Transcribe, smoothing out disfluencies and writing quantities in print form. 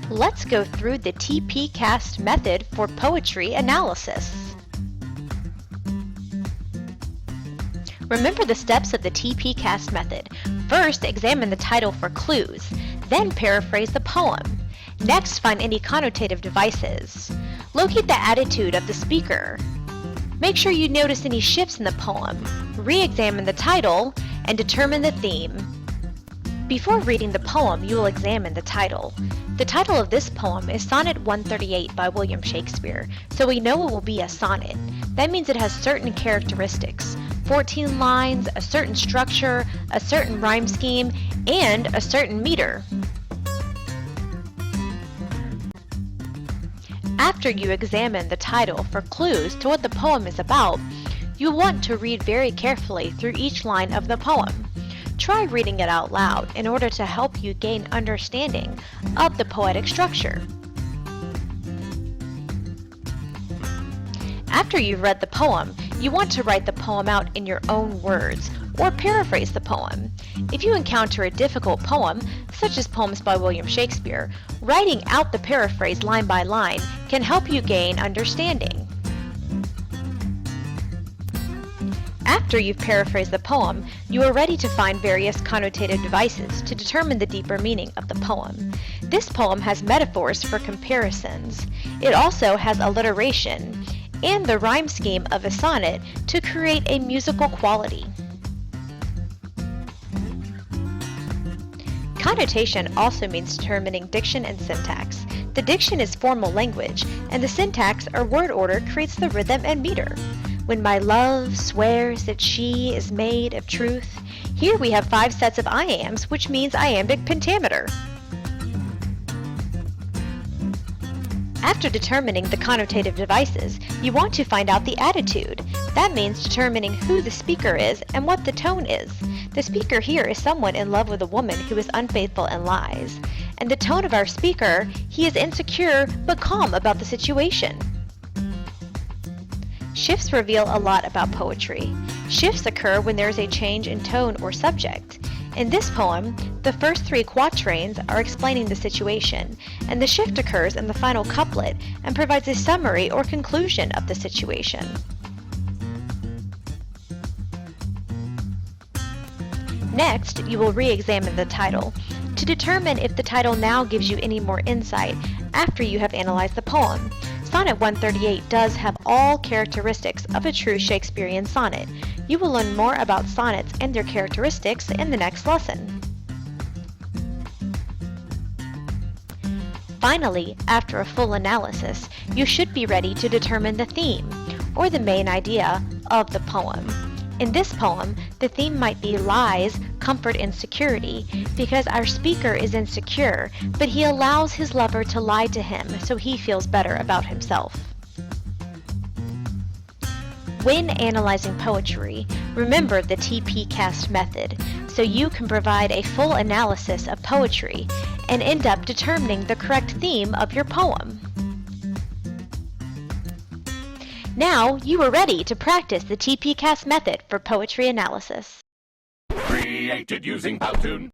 Let's go through the Tpcastt method for poetry analysis. Remember the steps of the Tpcastt method. First, examine the title for clues. Then paraphrase the poem. Next, find any connotative devices. Locate the attitude of the speaker. Make sure you notice any shifts in the poem. Re-examine the title and determine the theme. Before reading the poem, you will examine the title. The title of this poem is Sonnet 138 by William Shakespeare, so we know it will be a sonnet. That means it has certain characteristics: 14 lines, a certain structure, a certain rhyme scheme, and a certain meter. After you examine the title for clues to what the poem is about, you want to read very carefully through each line of the poem. Try reading it out loud in order to help you gain understanding of the poetic structure. After you've read the poem, you want to write the poem out in your own words or paraphrase the poem. If you encounter a difficult poem, such as poems by William Shakespeare, writing out the paraphrase line by line can help you gain understanding. After you've paraphrased the poem, you are ready to find various connotative devices to determine the deeper meaning of the poem. This poem has metaphors for comparisons. It also has alliteration and the rhyme scheme of a sonnet to create a musical quality. Connotation also means determining diction and syntax. The diction is formal language, and the syntax or word order creates the rhythm and meter. When my love swears that she is made of truth, here we have 5 sets of I ams, which means iambic pentameter. After determining the connotative devices, you want to find out the attitude. That means determining who the speaker is and what the tone is. The speaker here is someone in love with a woman who is unfaithful and lies. And the tone of our speaker, he is insecure but calm about the situation. Shifts reveal a lot about poetry. Shifts occur when there is a change in tone or subject. In this poem, the first 3 quatrains are explaining the situation, and the shift occurs in the final couplet and provides a summary or conclusion of the situation. Next, you will re-examine the title to determine if the title now gives you any more insight after you have analyzed the poem. Sonnet 138 does have all characteristics of a true Shakespearean sonnet. You will learn more about sonnets and their characteristics in the next lesson. Finally, after a full analysis, you should be ready to determine the theme, or the main idea, of the poem. In this poem, the theme might be lies, comfort, and security, because our speaker is insecure, but he allows his lover to lie to him so he feels better about himself. When analyzing poetry, remember the Tpcastt method so you can provide a full analysis of poetry and end up determining the correct theme of your poem. Now you are ready to practice the Tpcastt method for poetry analysis. Created using Powtoon.